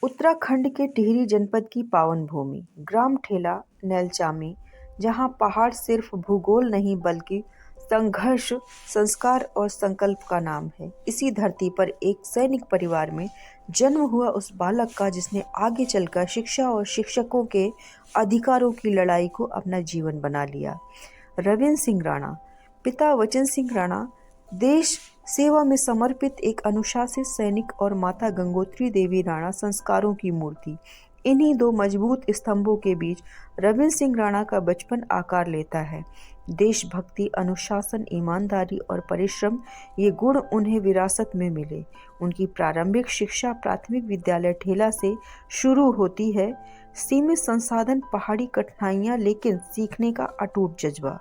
उत्तराखंड के टिहरी जनपद की पावन भूमि ग्राम ठेला नैलचामी, जहां पहाड़ सिर्फ भूगोल नहीं बल्कि संघर्ष, संस्कार और संकल्प का नाम है। इसी धरती पर एक सैनिक परिवार में जन्म हुआ उस बालक का जिसने आगे चलकर शिक्षा और शिक्षकों के अधिकारों की लड़ाई को अपना जीवन बना लिया। रविंद्र सिंह राणा, पिता वचन सिंह राणा देश सेवा में समर्पित एक अनुशासित सैनिक और माता गंगोत्री देवी राणा संस्कारों की मूर्ति। इन्हीं दो मजबूत स्तंभों के बीच रविंद्र सिंह राणा का बचपन आकार लेता है। देशभक्ति, अनुशासन, ईमानदारी और परिश्रम, ये गुण उन्हें विरासत में मिले। उनकी प्रारंभिक शिक्षा प्राथमिक विद्यालय ठेला से शुरू होती है। सीमित संसाधन, पहाड़ी कठिनाइयाँ, लेकिन सीखने का अटूट जज्बा।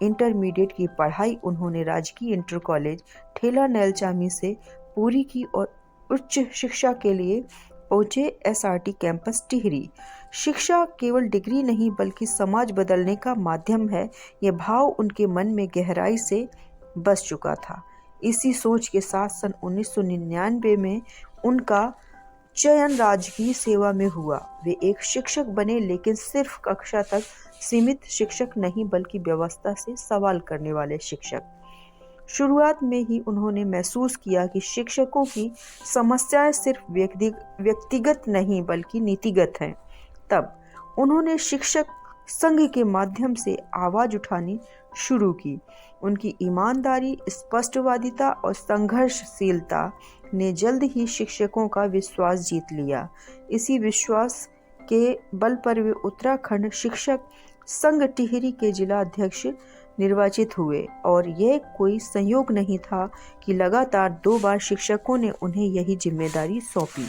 इंटरमीडिएट की पढ़ाई उन्होंने राजकीय इंटर कॉलेज ठेला नैलचामी से पूरी की और उच्च शिक्षा के लिए पहुंचे एसआरटी कैंपस टिहरी। शिक्षा केवल डिग्री नहीं बल्कि समाज बदलने का माध्यम है, यह भाव उनके मन में गहराई से बस चुका था। इसी सोच के साथ सन 1999 में उनका चयन राजकीय सेवा में हुआ। वे एक शिक्षक बने, लेकिन सिर्फ कक्षा तक सीमित शिक्षक नहीं बल्कि व्यवस्था से सवाल करने वाले शिक्षक। शुरुआत में ही उन्होंने महसूस किया कि शिक्षकों की समस्याएं सिर्फ व्यक्तिगत नहीं बल्कि नीतिगत हैं। तब उन्होंने शिक्षक संघ के माध्यम से आवाज उठानी शुरू की। उनकी ईमानदारी, स्पष्टवादिता और संघर्षशीलता ने जल्द ही शिक्षकों का विश्वास जीत लिया। इसी विश्वास के बल पर वे उत्तराखंड शिक्षक संघ टिहरी के जिला अध्यक्ष निर्वाचित हुए, और यह कोई संयोग नहीं था कि लगातार 2 बार शिक्षकों ने उन्हें यही जिम्मेदारी सौंपी।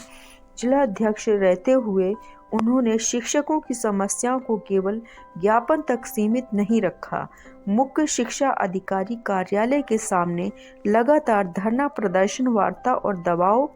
जिला अध्यक्ष रहते हुए उन्होंने शिक्षकों की समस्याओं को केवल ज्ञापन तक सीमित नहीं रखा। मुख्य शिक्षा अधिकारी कार्यालय के सामने लगातार धरना प्रदर्शन, वार्ता और दबाव,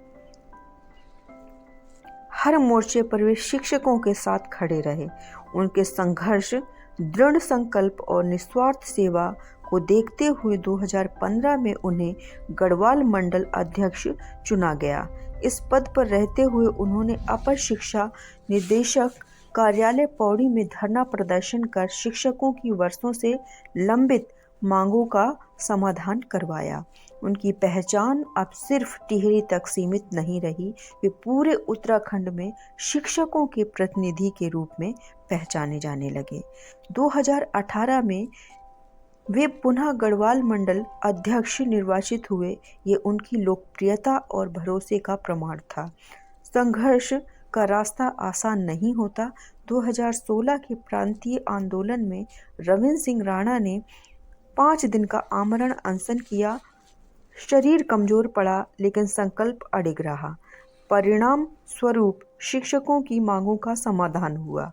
हर मोर्चे पर वे शिक्षकों के साथ खड़े रहे। उनके संघर्ष, दृढ़ संकल्प और निस्वार्थ सेवा को देखते हुए 2015 में उन्हें गढ़वाल मंडल अध्यक्ष चुना गया। इस पद पर रहते हुए उन्होंने अपर शिक्षा निदेशक कार्यालय पौड़ी में धरना प्रदर्शन कर शिक्षकों की वर्षों से लंबित मांगों का समाधान करवाया। उनकी पहचान अब सिर्फ टिहरी तक सीमित नहीं रही, वे पूरे उत्तराखंड में शिक्षकों के प्रतिनिधि के रूप में पहचाने जाने लगे। 2018 में वे पुनः गढ़वाल मंडल अध्यक्ष निर्वाचित हुए। ये उनकी लोकप्रियता और भरोसे का प्रमाण था। संघर्ष का रास्ता आसान नहीं होता। 2016 के प्रांतीय आंदोलन में रविंद्र सिंह राणा ने 5 दिन का आमरण अनशन किया। शरीर कमजोर पड़ा, लेकिन संकल्प अडिग रहा। परिणाम स्वरूप शिक्षकों की मांगों का समाधान हुआ।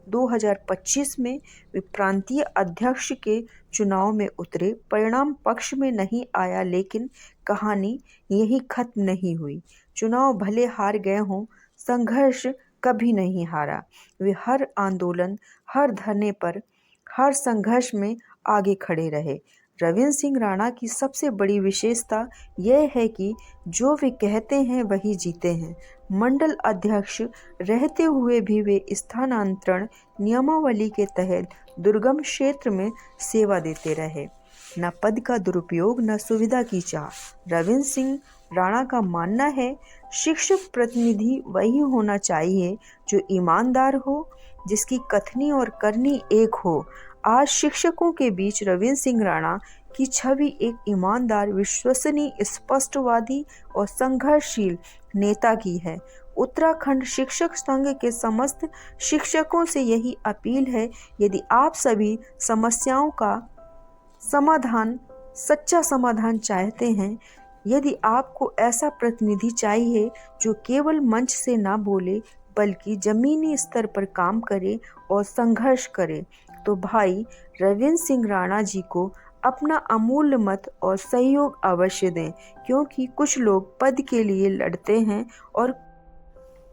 2025 में वे प्रांतीय अध्यक्ष के चुनाव में उतरे। परिणाम पक्ष में नहीं आया, लेकिन कहानी यही खत्म नहीं हुई। चुनाव भले हार गए हों, संघर्ष कभी नहीं हारा। वे हर आंदोलन, हर धरने पर, हर संघर्ष में आगे खड़े रहे। रविंद्र सिंह राणा की सबसे बड़ी विशेषता यह है कि जो वे कहते हैं वही जीते हैं। मंडल अध्यक्ष रहते हुए भी वे स्थानांतरण नियमावली के तहत दुर्गम क्षेत्र में सेवा देते रहे। न पद का दुरुपयोग, न सुविधा की चाह। रविंद्र सिंह राणा का मानना है, शिक्षक प्रतिनिधि वही होना चाहिए जो ईमानदार हो, जिसकी कथनी और करनी एक हो। आज शिक्षकों के बीच रविंद्र सिंह राणा की छवि एक ईमानदार, विश्वसनीय, स्पष्टवादी और संघर्षशील नेता की है। उत्तराखंड शिक्षक संघ के समस्त शिक्षकों से यही अपील है, यदि आप सभी समस्याओं का समाधान, सच्चा समाधान चाहते हैं, यदि आपको ऐसा प्रतिनिधि चाहिए जो केवल मंच से ना बोले बल्कि जमीनी स्तर पर काम करे और संघर्ष करे, तो भाई रविंद्र सिंह राणा जी को अपना अमूल्य मत और सहयोग अवश्य दें, क्योंकि कुछ लोग पद के लिए लड़ते हैं और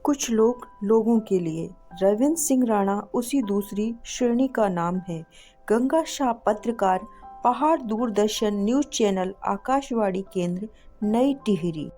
कुछ लोग लोगों के लिए। रविंद्र सिंह राणा उसी दूसरी श्रेणी का नाम है। गंगा शाह, पत्रकार, पहाड़ दूरदर्शन न्यूज चैनल, आकाशवाणी केंद्र, नई टिहरी।